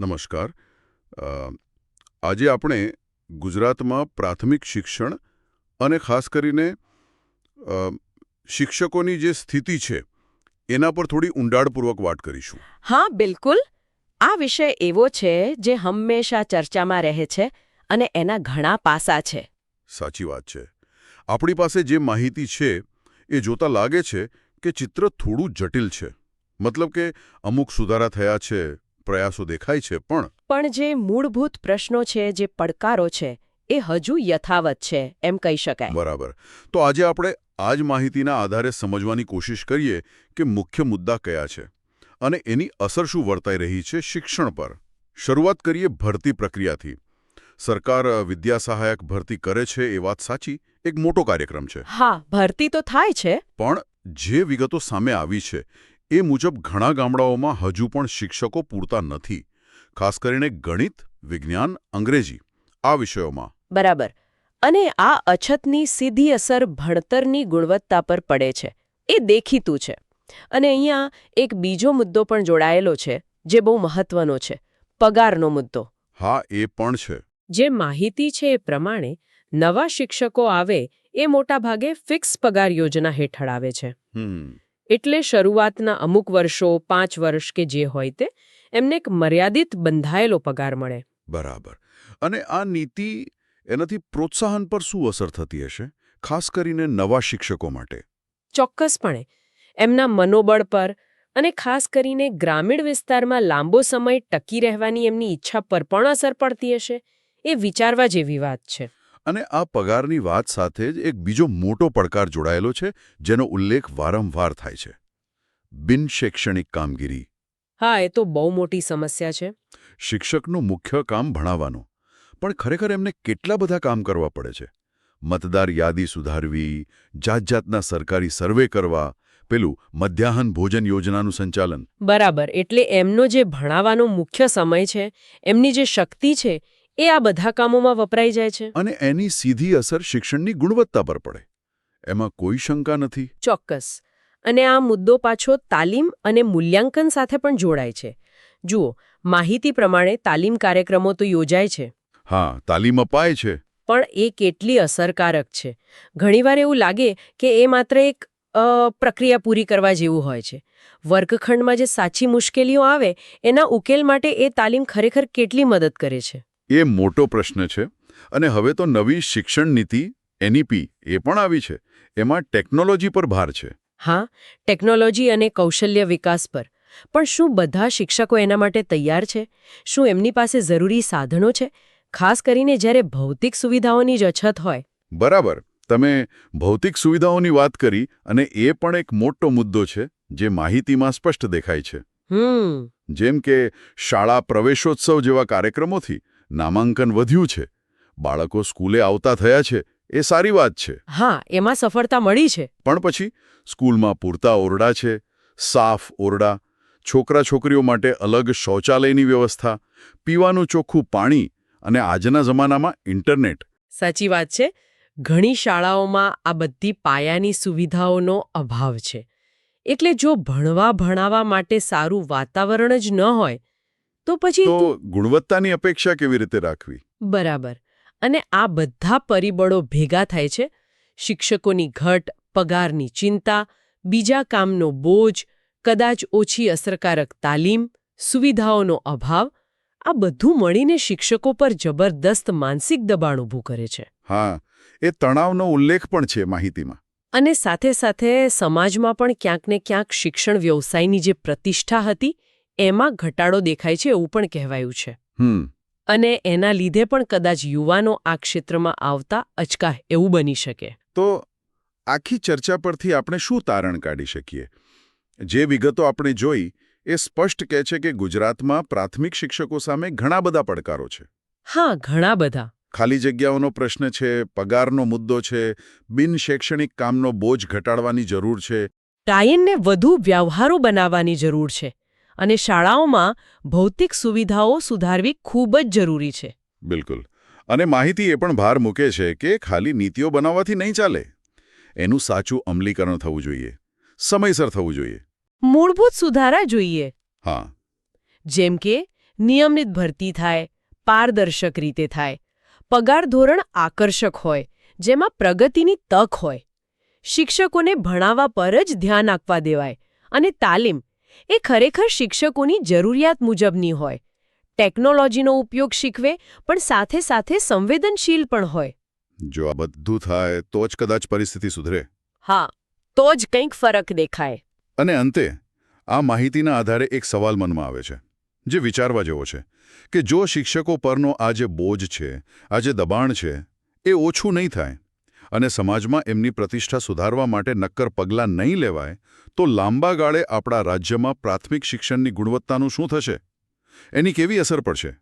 નમસ્કાર. અ, આજે આપણે ગુજરાતમાં પ્રાથમિક શિક્ષણ અને ખાસ કરીને અ, શિક્ષકોની જે સ્થિતિ છે એના પર થોડી ઊંડાણપૂર્વક વાત કરીશું. હા, બિલકુલ. આ વિષય એવો છે જે હંમેશા ચર્ચામાં રહે છે અને એના ઘણા પાસા છે. સાચી વાત છે. આપણી પાસે જે માહિતી છે એ જોતા લાગે છે કે ચિત્ર થોડું જટિલ છે. મતલબ કે અમુક સુધારા થયા છે, પ્રયાસો દેખાય છે, પણ જે મૂળભૂત પ્રશ્નો છે, જે પડકારો છે, એ હજુ યથાવત છે એમ કહી શકાય. બરાબર. તો આજે આપણે આ જ માહિતીના આધારે સમજવાની કોશિશ કરીએ કે મુખ્ય મુદ્દા કયા છે અને એની અસર શું વર્તાઈ રહી છે શિક્ષણ પર. શરૂઆત કરીએ ભરતી પ્રક્રિયાથી. સરકાર વિદ્યા સહાયક ભરતી કરે છે એ વાત સાચી, એક મોટો કાર્યક્રમ છે. હા, ભરતી તો થાય છે. પણ જે વિગતો સામે આવી છે એ મુજબ ઘણા ગામડાઓમાં હજુ પણ શિક્ષકો પૂરતા નથી, ખાસ કરીને ગણિત, વિજ્ઞાન, અંગ્રેજી આ વિષયોમાં. બરાબર. અને આ અછતની સીધી અસર ભણતરની ગુણવત્તા પર પડે છે. એ દેખીતું છે. અને અહીંયા એક બીજો મુદ્દો પણ જોડાયેલો છે, જે બહુ મહત્વનો છે: પગારનો મુદ્દો. હા, એ પણ છે. જે માહિતી છે એ પ્રમાણે નવા શિક્ષકો આવે એ મોટાભાગે ફિક્સ પગાર યોજના હેઠળ આવે છે. એટલે શરૂઆતના અમુક વર્ષો, 5 વર્ષ કે જે હોય તે, એમને એક મર્યાદિત બંધાયેલો પગાર મળે. બરાબર. અને આ નીતિ એનાથી પ્રોત્સાહન પર શું અસર થતી હશે, ખાસ કરીને નવા શિક્ષકો માટે? ચોક્કસપણે એમના મનોબળ પર અને ખાસ કરીને ગ્રામીણ વિસ્તારમાં લાંબો સમય ટકી રહેવાની એમની ઈચ્છા પર પણ અસર પડતી હશે. એ વિચારવા જેવી વાત છે. અને આ પગારની વાત સાથે જ એક બીજો મોટો પડકાર જોડાયેલો છે, જેનો ઉલ્લેખ વારંવાર થાય છે: બિન શૈક્ષણિક કામગીરી. હા, એ તો બહુ મોટી સમસ્યા છે. શિક્ષકનું મુખ્ય કામ ભણાવવાનું, પણ ખરેખર એમને કેટલા બધા કામ કરવા પડે છે. મતદાર યાદી સુધારવી, જાતજાતના સરકારી સર્વે કરવા, પેલું મધ્યાહન ભોજન યોજનાનું સંચાલન. બરાબર. એટલે એમનો જે ભણાવવાનો મુખ્ય સમય છે, એમની જે શક્તિ છે, એ આ બધા કામોમાં વપરાઈ જાય છે. અને એની સીધી અસર શિક્ષણની ગુણવત્તા પર પડે, એમાં કોઈ શંકા નથી. ચોક્કસ. અને આ મુદ્દો પાછો તાલીમ અને મૂલ્યાંકન સાથે પણ જોડાય છે. જુઓ, માહિતી પ્રમાણે તાલીમ કાર્યક્રમો તો યોજાય છે. હા, તાલીમ અપાય છે. પણ એ કેટલી અસરકારક છે? ઘણીવાર એવું લાગે કે એ માત્ર એક પ્રક્રિયા પૂરી કરવા જેવું હોય છે. વર્ગખંડમાં જે સાચી મુશ્કેલીઓ આવે એના ઉકેલ માટે એ તાલીમ ખરેખર કેટલી મદદ કરે છે? એ મોટો પ્રશ્ન છે. અને હવે તો નવી શિક્ષણ નીતિ NEP એ પણ આવી છે. એમાં ટેકનોલોજી પર ભાર છે. હા, ટેકનોલોજી અને કૌશલ્ય વિકાસ પર. પણ શું બધા શિક્ષકો એના માટે તૈયાર છે? શું એમની પાસે જરૂરી સાધનો છે? ખાસ કરીને જ્યારે ભૌતિક સુવિધાઓની જ અછત હોય. બરાબર. તમે ભૌતિક સુવિધાઓની વાત કરી, અને એ પણ એક મોટો મુદ્દો છે જે માહિતીમાં સ્પષ્ટ દેખાય છે. જેમ કે શાળા પ્રવેશોત્સવ જેવા કાર્યક્રમોથી નામાંકન વધ્યું છે, બાળકો સ્કૂલે આવતા થયા છે, એ સારી વાત છે. હા, એમાં સફળતા મળી છે. પણ પછી સ્કૂલમાં પૂરતા ઓરડા છે, સાફ ઓરડા, છોકરા-છોકરીઓ માટે અલગ શૌચાલયની વ્યવસ્થા, પીવાનું ચોખ્ખું પાણી અને આજના જમાનામાં ઇન્ટરનેટ. સાચી વાત છે. ઘણી શાળાઓમાં આ બધી પાયાની સુવિધાઓનો અભાવ છે. એટલે જો ભણાવવા માટે સારું વાતાવરણ જ ન હોય તો પછી ગુણવત્તાની અપેક્ષા કેવી રીતે રાખવી? બરાબર. અને આ બધા પરિબળો ભેગા થાય છે. શિક્ષકોની ઘટ, પગારની ચિંતા, બીજા કામનો બોજ, કદાચ ઓછી અસરકારક તાલીમ, સુવિધાઓનો અભાવ, આ બધું મળીને શિક્ષકો પર જબરદસ્ત માનસિક દબાણ ઊભું કરે છે. હા, એ તણાવનો ઉલ્લેખ પણ છે માહિતીમાં. અને સાથે સાથે સમાજમાં પણ ક્યાંક ને ક્યાંક શિક્ષણ વ્યવસાયની જે પ્રતિષ્ઠા હતી એમાં ઘટાડો દેખાય છે એવું પણ કહેવાયું છે. અને એના લીધે પણ કદાચ યુવાનો આ ક્ષેત્રમાં આવતા અચકાય એવું બની શકે. તો આખી ચર્ચા પરથી આપણે શું તારણ કાઢી શકીએ? જે વિગતો આપણે જોઈ એ સ્પષ્ટ કહે છે કે ગુજરાતમાં પ્રાથમિક શિક્ષકો સામે ઘણા બધા પડકારો છે. હા, ઘણા બધા. ખાલી જગ્યાઓનો પ્રશ્ન છે, પગારનો મુદ્દો છે, બિન શૈક્ષણિક કામનો બોજ ઘટાડવાની જરૂર છે, ટાઈનને વધુ વ્યવહારુ બનાવવાની જરૂર છે, અને શાળાઓમાં ભૌતિક સુવિધાઓ સુધારવી ખૂબ જ જરૂરી છે. બિલકુલ. અને માહિતી એ પણ ભાર મૂકે છે કે ખાલી નીતિઓ બનાવવાથી નહીં ચાલે, એનું સાચું અમલીકરણ થવું જોઈએ, સમયસર થવું જોઈએ. મૂળભૂત સુધારા જોઈએ. હા. જેમ કે નિયમિત ભરતી થાય, પારદર્શક રીતે થાય, પગાર ધોરણ આકર્ષક હોય, જેમાં પ્રગતિની તક હોય, શિક્ષકોને ભણાવવા પર જ ધ્યાન આપવા દેવાય અને તાલીમ એ ખરેખર શિક્ષકોની જરૂરિયાત મુજબની હોય, ટેકનોલોજીનો ઉપયોગ શીખવે પણ સાથે સાથે સંવેદનશીલ પણ હોય. જો આ બધું થાય તો જ કદાચ પરિસ્થિતિ સુધરે. હા, તો જ કંઈક ફરક દેખાય. અને અંતે આ માહિતીના આધારે એક સવાલ મનમાં આવે છે, જે વિચારવા જેવો છે, કે જો શિક્ષકો પરનો આ જે બોજ છે, આ જે દબાણ છે, એ ઓછું નહીં થાય અને સમાજમાં એમની પ્રતિષ્ઠા સુધારવા માટે નક્કર પગલાં નહીં લેવાય, તો લાંબા ગાળે આપણા રાજ્યમાં પ્રાથમિક શિક્ષણની ગુણવત્તાનું શું થશે? એની કેવી અસર પડશે?